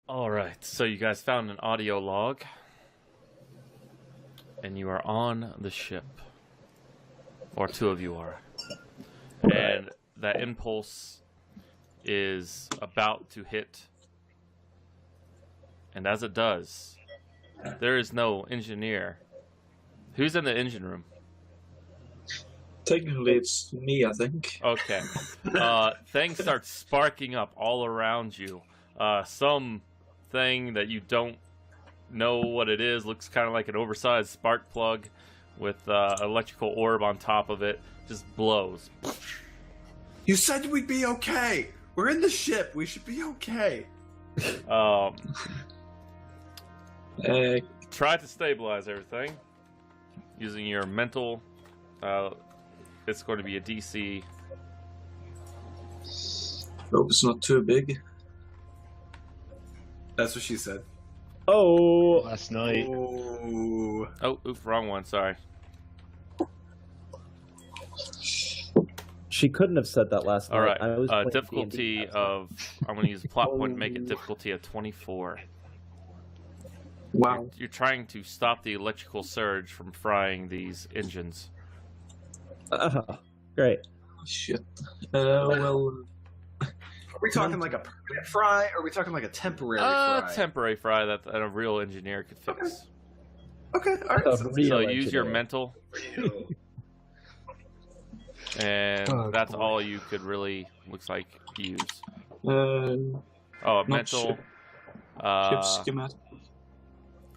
Alright, so you guys found an audio log. And you are on the ship. Or two of you are. And that impulse is about to hit. And as it does, there is no engineer. Who's in the engine room? Technically, it's me, I think. Okay. Things start sparking up all around you. Some thing that you don't know what it is looks kind of like an oversized spark plug with electrical orb on top of it. Just blows. You said we'd be okay. We're in the ship. We should be okay. Try to stabilize everything using your mental. It's going to be a DC. Hope it's not too big. That's what she said. Oh, Last night. Oh. Oh, oof, wrong one. Sorry. she couldn't have said that last All night. right. I was playing Difficulty D&D. of. I'm going to use a plot point and make it difficulty of 24. Wow. You're trying to stop the electrical surge from frying these engines. Great. Shit. Well. Are we talking like a permanent fry, or are we talking like a temporary fry? Temporary fry that a real engineer could fix. Okay, all right. A So real So use your engineer. mental, and Oh, that's boy. all you could really looks like use. Not Mental. ship schematic.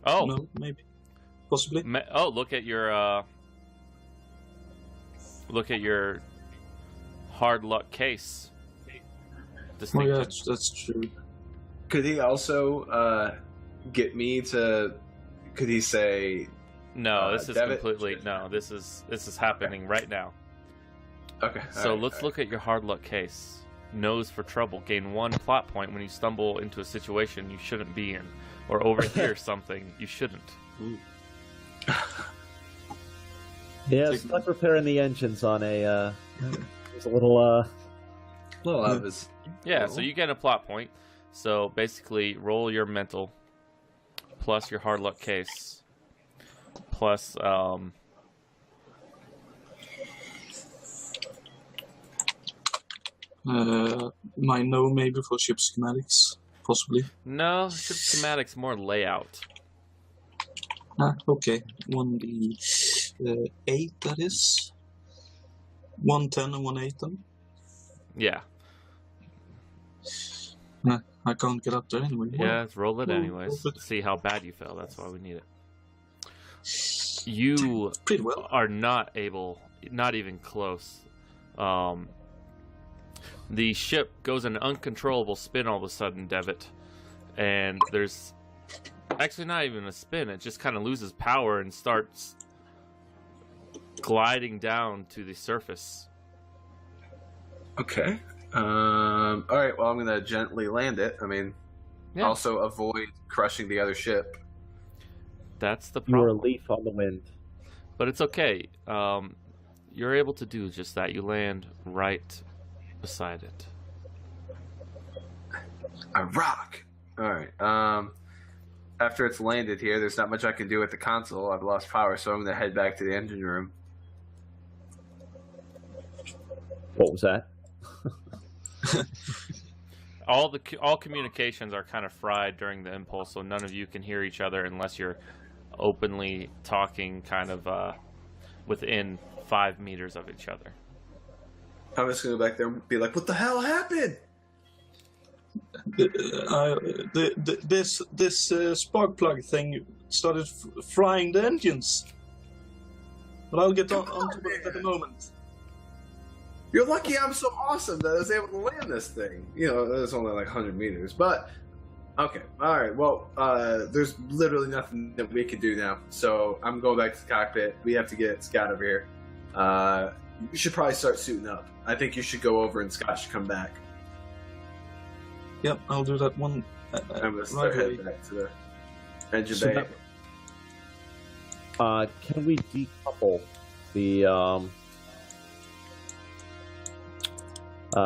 Oh, No, maybe. Possibly. Look at your hard luck case. Oh, Distinction. yeah, that's true. Could he also get me to? Could he say? No, this is Devitt? completely no. This is happening right now. Okay. So let's look at your hard luck case. Nose for trouble. Gain 1 plot point when you stumble into a situation you shouldn't be in, or overhear something you shouldn't. Yeah, stuck repairing the engines on a. There's a little. Well, that was. Yeah, so you get a plot point. So basically, roll your mental plus your hard luck case plus My no maybe for ship schematics. Possibly. no ship schematics, more layout. Okay. 1d8, that is. 110 and 1 8 then. Yeah, I can't get up there anyway. yeah. Let's roll it Well, anyways. but- See how bad you fell. That's why we need it. You Pretty well. are not even close. The ship goes in an uncontrollable spin all of a sudden, Devitt, and there's actually not even a spin. It just kind of loses power and starts gliding down to the surface. Okay. All right. Well, I'm gonna gently land it. I mean, Yeah. also avoid crushing the other ship. That's the You were a problem. leaf on the wind. But it's okay. You're able to do just that. You land right beside it. I rock. All right. After it's landed here, there's not much I can do with the console. I've lost power, so I'm gonna head back to the engine room. What was that? All communications are kind of fried during the impulse, so none of you can hear each other unless you're openly talking kind of within 5 meters of each other. I'm just gonna go back there and be like, "What the hell happened?" This spark plug thing started frying the engines. But I'll get onto it at the moment. You're lucky I'm so awesome that I was able to land this thing. You know, it's only like 100 meters, but okay. All right. Well, there's literally nothing that we can do now, so I'm going back to the cockpit. We have to get Scott over here. You should probably start suiting up. I think you should go over and Scott should come back. Yep, I'll do that one. I'm gonna start Right heading back to the engine So bay. Can we decouple the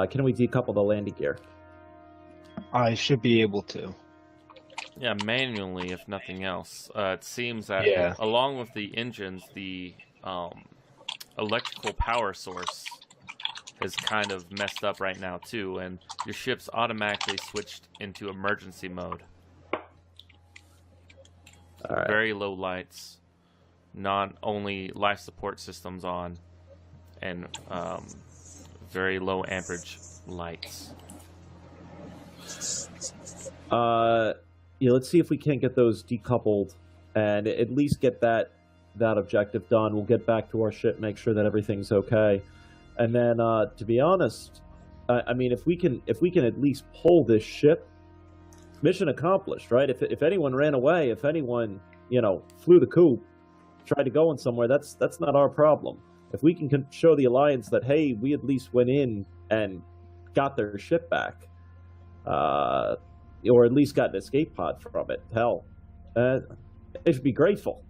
Can we decouple the landing gear? I should be able to. Yeah, manually, if nothing else. It seems that Yeah. along with the engines, the electrical power source is kind of messed up right now too, and your ship's automatically switched into emergency mode. All right. Very low lights, not only life support systems on, and very low amperage lights. Yeah, let's see if we can't get those decoupled and at least get that objective done. We'll get back to our ship, make sure that everything's okay. And then, to be honest, I mean, if we can at least pull this ship, mission accomplished, right? If anyone ran away, if anyone, flew the coop, tried to go in somewhere, that's not our problem. If we can show the Alliance that, hey, we at least went in and got their ship back, or at least got an escape pod from it, hell, they should be grateful.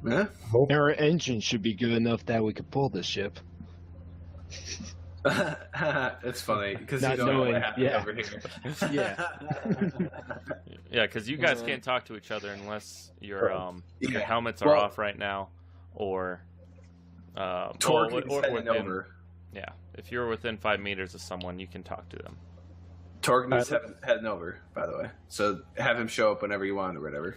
Yeah. Our engine should be good enough that we could pull this ship. It's funny because you Not don't know knowing, what happened yeah. over here. Yeah. Yeah, because you guys can't talk to each other unless your Yeah. helmets are Well- off right now, or Torque or is heading within, over. yeah, if you're within 5 meters of someone, you can talk to them. Torgney's heading over, by the way. So have him show up whenever you want or whatever.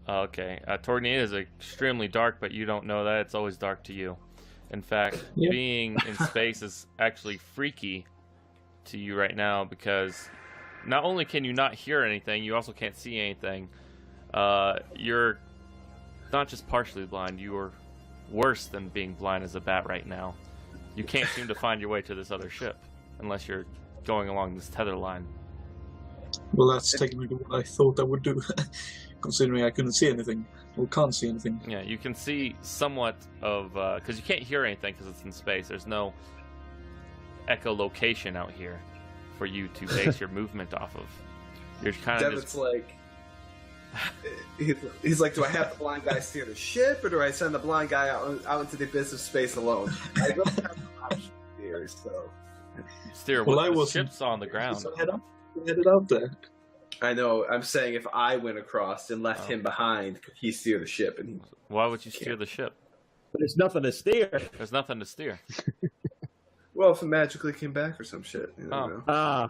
Okay, Torgny is extremely dark, but you don't know that. It's always dark to you. In fact, Yeah. being in space is actually freaky to you right now because not only can you not hear anything, you also can't see anything. You're not just partially blind, you're worse than being blind as a bat right now. You can't seem to find your way to this other ship unless you're going along this tether line. Well, that's technically what I thought I would do, considering I couldn't see anything, or can't see anything. Yeah, you can see somewhat of, because you can't hear anything because it's in space. There's no echolocation out here for you to base your movement off of. You're kind of Devin's just... like, he's like, do I have the blind guy steer the ship, or do I send the blind guy out into the abyss of space alone? I don't have an option here, so. steer Well, with I the was ships on the ground. So headed out there. I know. I'm saying if I went across and left him behind, could he steer the ship? And Why would you steer the ship? But there's nothing to steer. There's nothing to steer. well, if it magically came back or some shit, you know. Ah,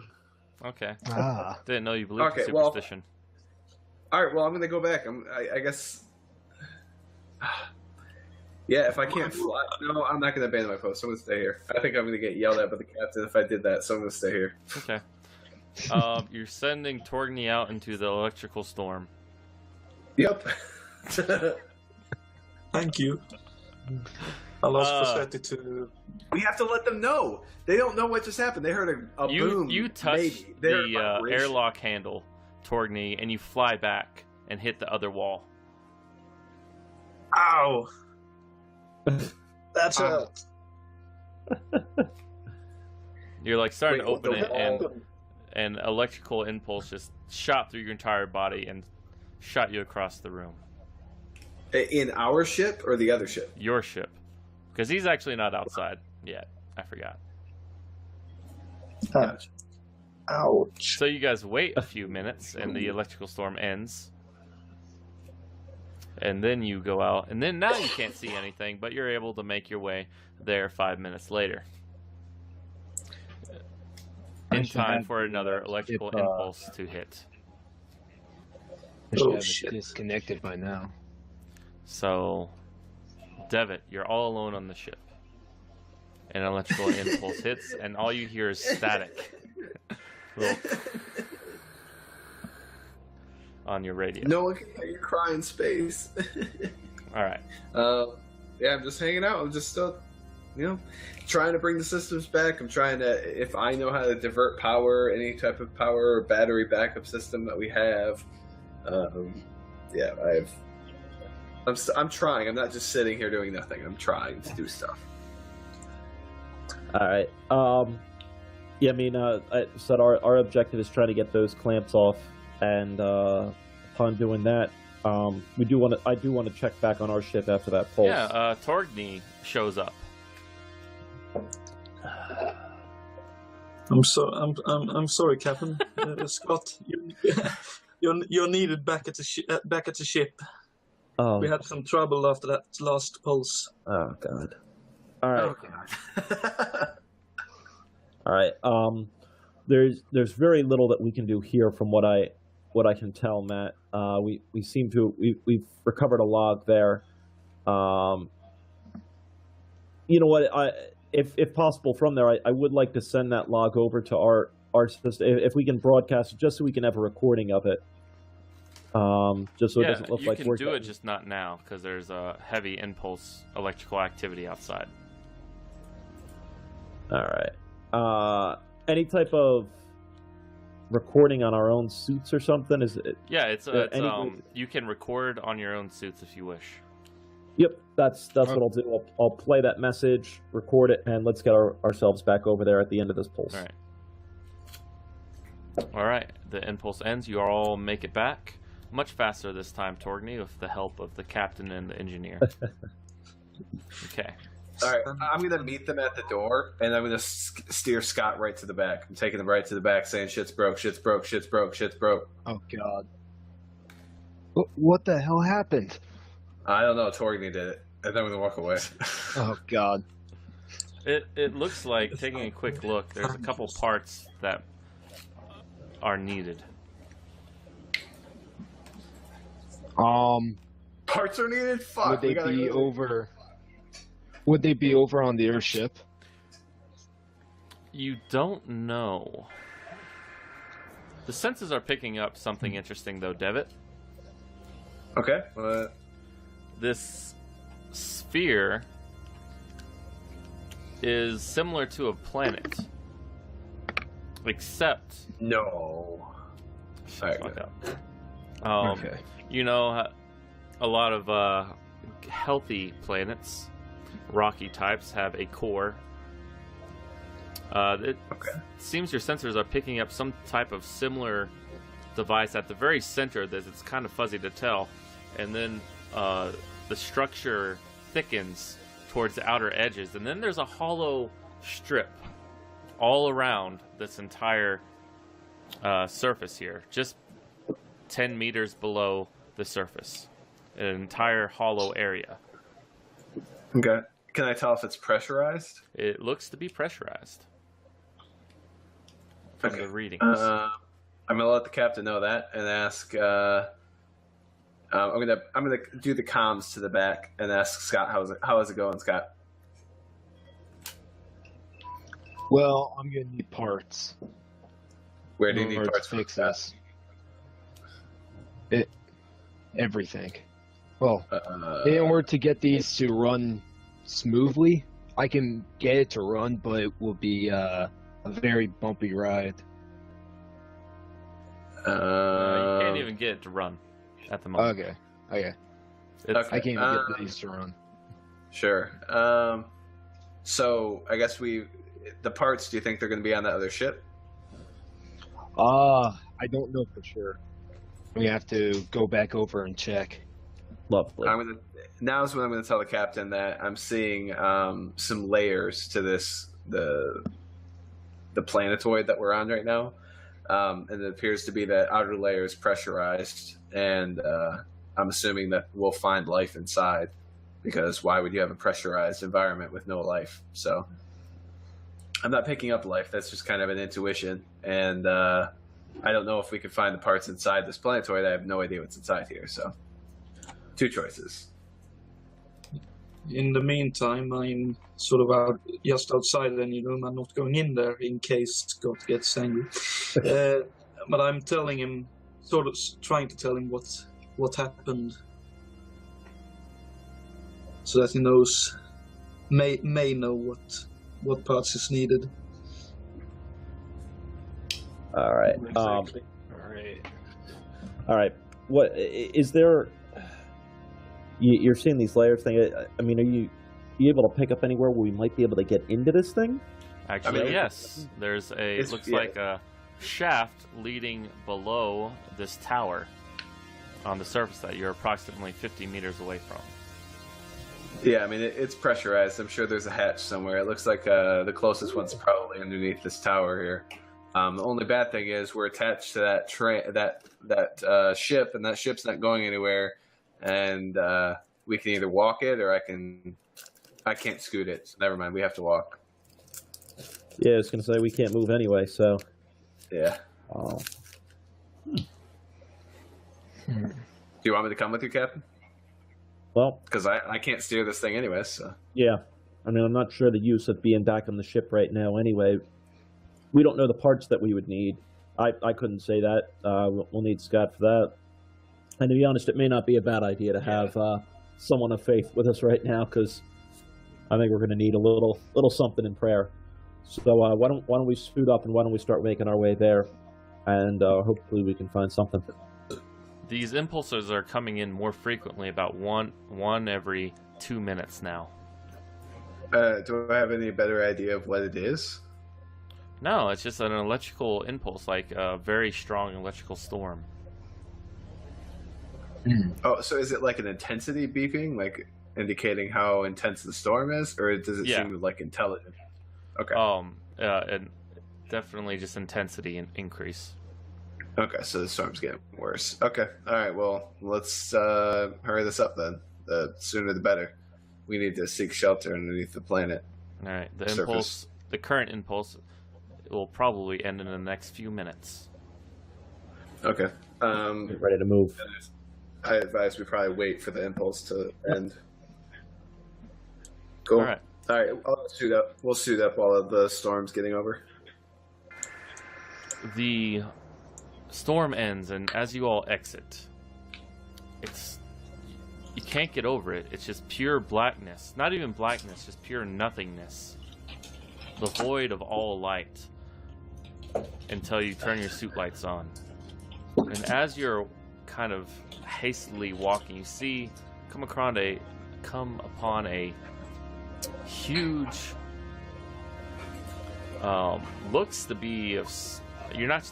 Okay. Ah. Didn't know you believed in Okay, well- superstition. All right. Well, I'm gonna go back. I guess. Yeah, if I can't fly, no, I'm not gonna abandon my post. I'm gonna stay here. I think I'm gonna get yelled at by the captain if I did that, so I'm gonna stay here. Okay. You're sending Torgny out into the electrical storm. Yep. Thank you. I'll ask Uh, for Seti to... We have to let them know. They don't know what just happened. They heard a boom. You touch maybe. They heard a the vibration. airlock handle, Torgny, and you fly back and hit the other wall. Ow! That's a... You're like starting Wait, to what open the it, wall? and an electrical impulse just shot through your entire body and shot you across the room. In our ship or the other ship? Your ship. Because he's actually not outside yet. I forgot. Gotcha. Ouch. So you guys wait a few minutes, and the electrical storm ends. And then you go out, and then now you can't see anything, but you're able to make your way there 5 minutes later. In time for another electrical impulse to hit. I should Oh, have shit. it disconnected by now. So, Devitt, you're all alone on the ship. An electrical impulse hits, and all you hear is static. On your radio. No one can hear you cry in space. All right. Yeah, I'm just hanging out. I'm just still, trying to bring the systems back. I'm trying to, if I know how to divert power, any type of power or battery backup system that we have. Yeah, I'm trying. I'm not just sitting here doing nothing. I'm trying to do stuff. all right. Yeah, I mean, I said our objective is trying to get those clamps off, and upon doing that, I do want to check back on our ship after that pulse. Yeah, Torgny shows up. I'm sorry, Captain. Scott, you're needed back at the ship. Oh, We had some trouble after that last pulse. oh God. All right. Oh god. All right. There's very little that we can do here from what I can tell, Matt. We seem to we've recovered a log there. You know what? If possible from there, I would like to send that log over to our system if we can broadcast it, just so we can have a recording of it. Just so it doesn't look like you can do it, just not now because there's a heavy impulse electrical activity outside. All right. Any type of recording on our own suits or something? Is it? Yeah, you can record on your own suits if you wish. Yep, that's what I'll do. I'll play that message, record it, and let's get ourselves back over there at the end of this pulse. All right. The impulse ends. You all make it back much faster this time, Torgny, with the help of the captain and the engineer. Okay. All right, I'm gonna meet them at the door, and I'm gonna steer Scott right to the back. I'm taking him right to the back, saying, "Shit's broke, shit's broke, shit's broke, shit's broke." Oh god. What the hell happened? I don't know. Torgny did it, and then I'm gonna walk away. Oh god. It looks like, taking a quick look, there's a couple parts that are needed. Parts are needed. Fuck. Would they be over? Would they be over on the airship? You don't know. The sensors are picking up something interesting, though, Devitt. Okay. This sphere is similar to a planet, except No. Fuck Alright. up. Okay. You know, a lot of healthy planets, rocky types, have a core. It seems your sensors are picking up some type of similar device at the very center that it's kind of fuzzy to tell, and then the structure thickens towards the outer edges, and then there's a hollow strip all around this entire surface here, just 10 meters below the surface, an entire hollow area. Okay. Can I tell if it's pressurized? It looks to be pressurized from the readings. I'm gonna let the captain know that and ask. I'm gonna do the comms to the back and ask Scott how is it going, Scott? Well, I'm gonna need parts. Where do you In need order parts to fix for that? this? Everything. Well, in order to get these to run smoothly, I can get it to run, but it will be a very bumpy ride. You can't even get it to run at the moment. Okay. It's, I can't even get these to run. Sure. So I guess the parts. Do you think they're going to be on that other ship? I don't know for sure. We have to go back over and check. Lovely. Now's when I'm going to tell the captain that I'm seeing some layers to the planetoid that we're on right now, and it appears to be that outer layer is pressurized, and I'm assuming that we'll find life inside, because why would you have a pressurized environment with no life? So I'm not picking up life. That's just kind of an intuition, and I don't know if we can find the parts inside this planetoid. I have no idea what's inside here. So, two choices. In the meantime, I'm sort of just outside any room. I'm not going in there in case Scott gets angry. But I'm telling him, sort of trying to tell him what happened, so that he knows, may know what parts is needed. All right. Exactly. All right. What is there? You're seeing these layers thing. I mean, are you able to pick up anywhere where we might be able to get into this thing? Actually, yes. There's it looks like a shaft leading below this tower on the surface that you're approximately 50 meters away from. Yeah, I mean, it's pressurized. I'm sure there's a hatch somewhere. It looks like the closest one's probably underneath this tower here. The only bad thing is we're attached to that ship, and that ship's not going anywhere. And we can either walk it, or I can't scoot it. So never mind. We have to walk. Yeah, I was gonna say we can't move anyway. So. Yeah. Oh. Do you want me to come with you, Captain? Well, Because I can't steer this thing anyway, so... yeah. I mean, I'm not sure the use of being back on the ship right now anyway. We don't know the parts that we would need. I couldn't say that. We'll need Scott for that. And to be honest, it may not be a bad idea to have someone of faith with us right now, because I think we're going to need a little something in prayer. So why don't we suit up, and why don't we start making our way there, and hopefully we can find something. These impulses are coming in more frequently, about one every 2 minutes now. Do I have any better idea of what it is? No, it's just an electrical impulse, like a very strong electrical storm. Oh, so is it like an intensity beeping, like indicating how intense the storm is, or does it seem like intelligent? Okay. And definitely just intensity increase. Okay, so the storm's getting worse. Okay, all right. Well, let's hurry this up then. The sooner the better. We need to seek shelter underneath the planet. All right. The surface. impulse, the current impulse, will probably end in the next few minutes. Okay. Get ready to move. I advise we probably wait for the impulse to end. Cool. All right. All right. I'll suit up. We'll suit up while the storm's getting over. The storm ends, and as you all exit, you can't get over it. It's just pure blackness. Not even blackness, just pure nothingness. The void of all light until you turn your suit lights on. And as you're kind of hastily walking, you come upon a huge looks to be you're not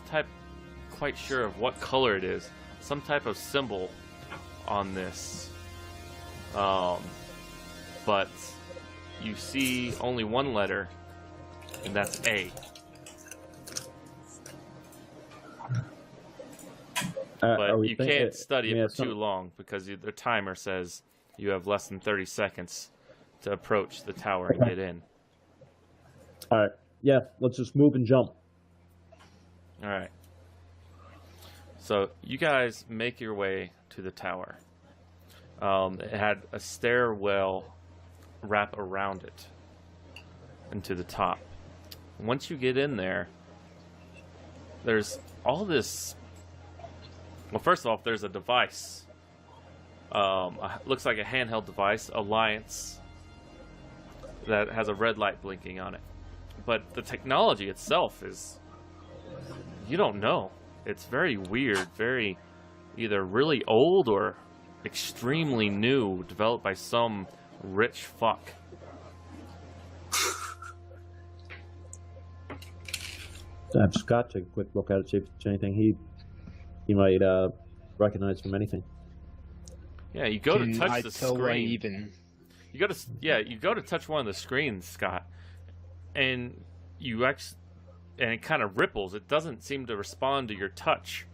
quite sure of what color it is. Some type of symbol on this, but you see only one letter, and that's A. But you can't study it for too long, because the timer says you have less than 30 seconds to approach the tower and get in. All right. Yeah, let's just move and jump. All right. So you guys make your way to the tower. It had a stairwell wrap around it and to the top. Once you get in there, there's all this. Well, first off, there's a device. Looks like a handheld device, Alliance, that has a red light blinking on it. But the technology itself is, you don't know. It's very weird, very either really old or extremely new, developed by some rich fuck. I've just got to take a quick look at it, see if there's anything he might recognize from anything. Yeah, you go to touch the screen. You go to touch one of the screens, Scott, and it kind of ripples. It doesn't seem to respond to your touch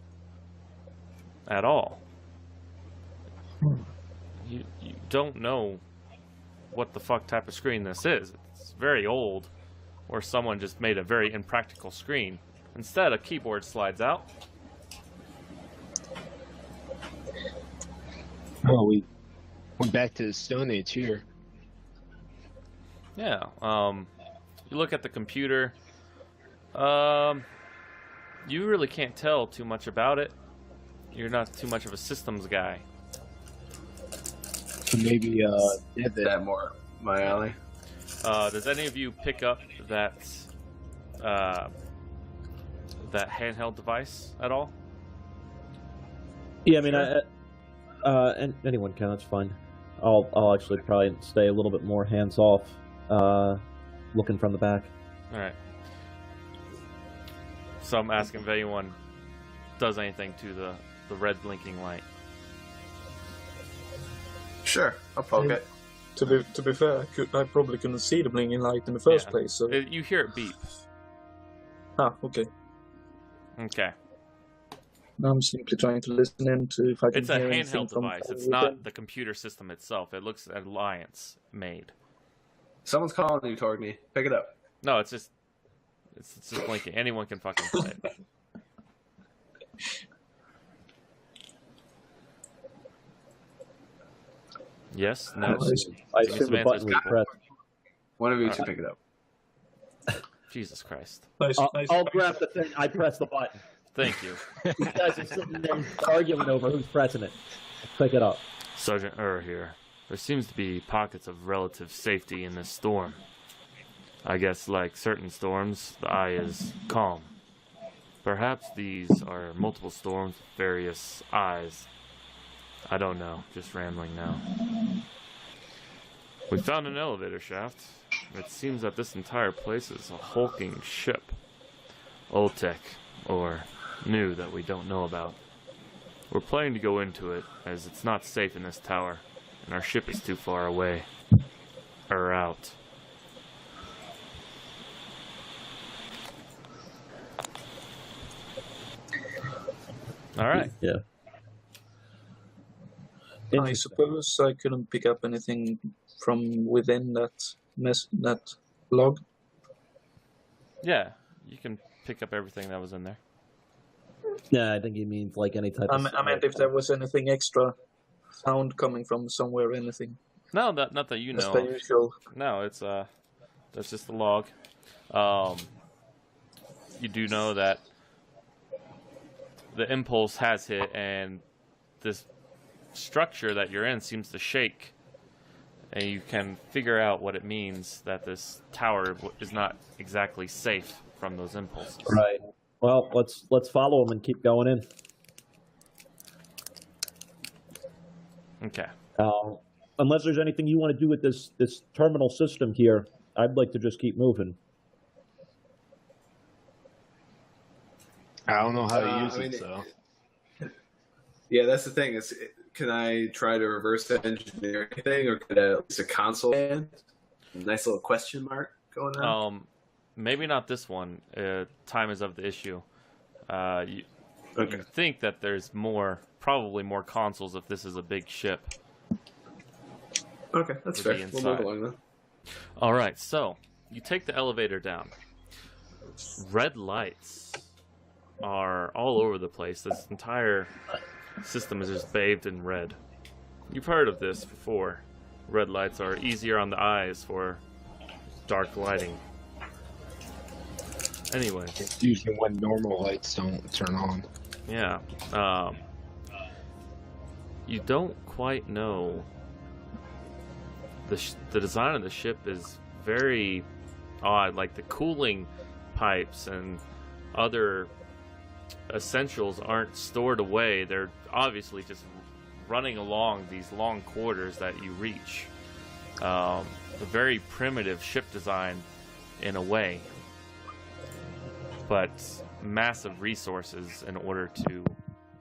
at all. You don't know what the fuck type of screen this is. It's very old, or someone just made a very impractical screen. Instead, a keyboard slides out. Oh, we went back to the Stone Age here. Yeah. You look at the computer. You really can't tell too much about it. You're not too much of a systems guy. So maybe that more my alley. Does any of you pick up that handheld device at all? Yeah, I mean, and anyone can. That's fine. I'll actually probably stay a little bit more hands off, looking from the back. All right. So I'm asking if anyone does anything to the red blinking light. Sure, I'll poke it. To be fair, I probably couldn't see the blinking light in the first Yeah. place. So You hear it beep. okay. Okay. I'm simply trying to listen in to if I can It's a hear anything handheld from device. It's within. not the computer system itself. It looks Alliance made. Someone's calling you, Torgny. Pick it up. No, it's just blinking. Anyone can fucking play it. Yes. No. I Give me assume some the button answers, was people. pressed. One of you All two right. pick it up. Jesus Christ. Nice. I'll grab the thing. I press the button. Thank you, You guys are sitting there arguing over who's pressing it. Pick it up. Sergeant here. There seems to be pockets of relative safety in this storm. I guess, like certain storms, the eye is calm. Perhaps these are multiple storms with various eyes. I don't know. Just rambling now. We found an elevator shaft. It seems that this entire place is a hulking ship. Old tech, or new that we don't know about. We're planning to go into it, as it's not safe in this tower, and our ship is too far away. Or out. Alright. Yeah. I suppose I couldn't pick up anything from within that log. Yeah, you can pick up everything that was in there. Yeah, I think he means like any type of... I meant if there was anything extra sound coming from somewhere, anything. No, not that you That's know the of. usual. No, it's that's just the log. You do know that the impulse has hit, and this structure that you're in seems to shake, and you can figure out what it means that this tower is not exactly safe from those impulses. Right. Well, let's follow him and keep going in. Okay. Unless there's anything you want to do with this terminal system here, I'd like to just keep moving. I don't know how to use I mean, it, so. Yeah, that's the thing. Can I try to reverse engineer anything, or could at least a console end? Nice little question mark going on. Maybe not this one. Time is of the issue. You think that there's probably more consoles if this is a big ship. Okay, that's to be fair. We'll move inside. along then. All right, so you take the elevator down. Red lights are all over the place. This entire system is just bathed in red. You've heard of this before. Red lights are easier on the eyes for dark lighting. Anyway. It's usually when normal lights don't turn on. Yeah. You don't quite know. The design of the ship is very odd. Like the cooling pipes and other essentials aren't stored away. They're obviously just running along these long corridors that you reach. A very primitive ship design in a way, but massive resources in order to...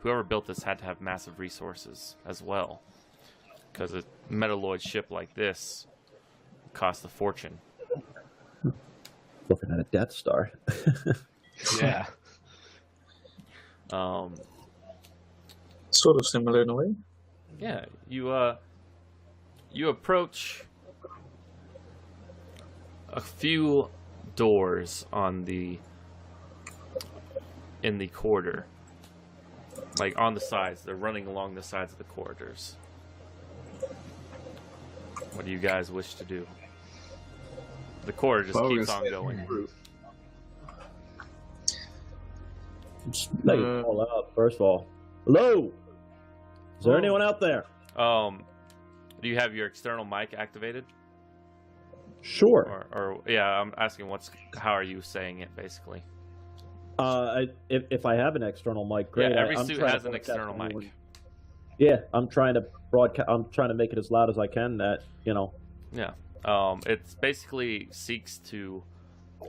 Whoever built this had to have massive resources as well, because a metalloid ship like this costs a fortune. Looking at a Death Star. Yeah. Sort of similar in a way. Yeah, you approach a few doors in the corridor, like on the sides. They're running along the sides of the corridors. What do you guys wish to do? The corridor just keeps on going. Just make it all out, first of all. Hello? Is there anyone out there? Do you have your external mic activated? Sure. Or yeah, I'm asking how are you saying it basically? If I have an external mic, great. Yeah, every I'm suit trying to has an broadcast external mic. anyone. Yeah, I'm trying to broadcast. I'm trying to make it as loud as I can. Yeah. It basically seeks to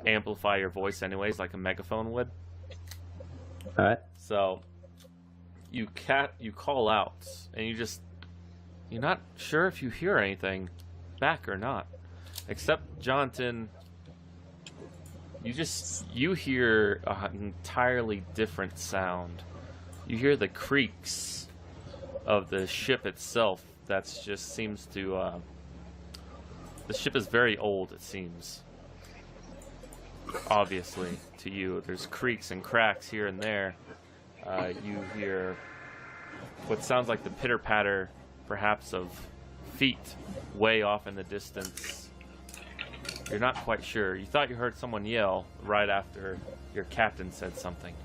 amplify your voice anyways, like a megaphone would. All right. So you call out, and you're not sure if you hear anything back or not. Except, Jonathan, you hear an entirely different sound. You hear the creaks of the ship itself. That's just seems to, the ship is very old, it seems. Obviously, to you. There's creaks and cracks here and there. You hear what sounds like the pitter-patter, perhaps, of feet way off in the distance. You're not quite sure. You thought you heard someone yell right after your captain said something.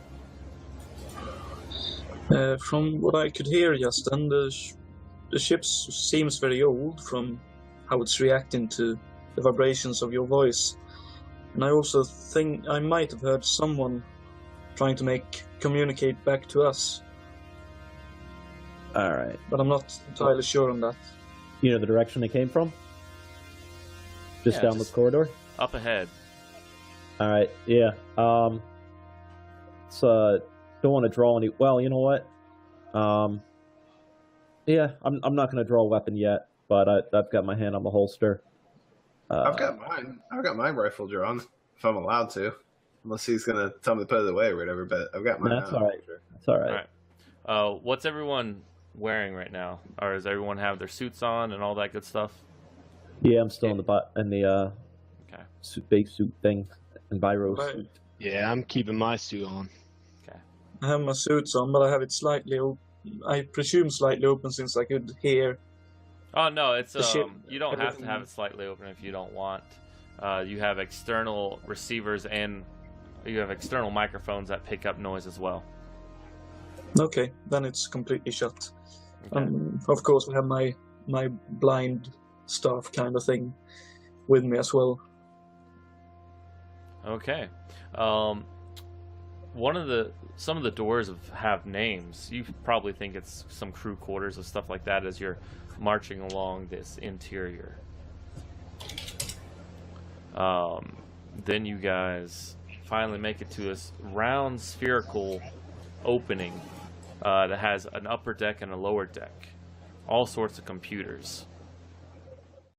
From what I could hear, Justin, the ship seems very old from how it's reacting to the vibrations of your voice. And I also think I might have heard someone trying to communicate back to us. Alright. But I'm not entirely sure on that. You know the direction they came from? Just down this corridor? Up ahead. Alright, yeah. Don't want to draw any... Well, you know what? Yeah, I'm not going to draw a weapon yet, but I've got my hand on the holster. I've got my rifle drawn, if I'm allowed to. Unless he's going to tell me to put it away or whatever, but I've got mine. That's all right. That's all right. All right. What's everyone wearing right now? Or does everyone have their suits on and all that good stuff? Yeah, I'm still in the okay. base suit thing, and Biro suit. Yeah, I'm keeping my suit on. Okay. I have my suits on, but I have it slightly I presume slightly open since I could hear. Oh no, it's ship, you don't have to everything. have it slightly open if you don't want. You have external receivers and you have external microphones that pick up noise as well. Okay, then it's completely shut. Okay. Of course, I have my blind staff kind of thing with me as well. Okay. Some of the doors have names. You probably think it's some crew quarters and stuff like that as you're marching along this interior. Then you guys finally make it to this round spherical opening that has an upper deck and a lower deck. All sorts of computers.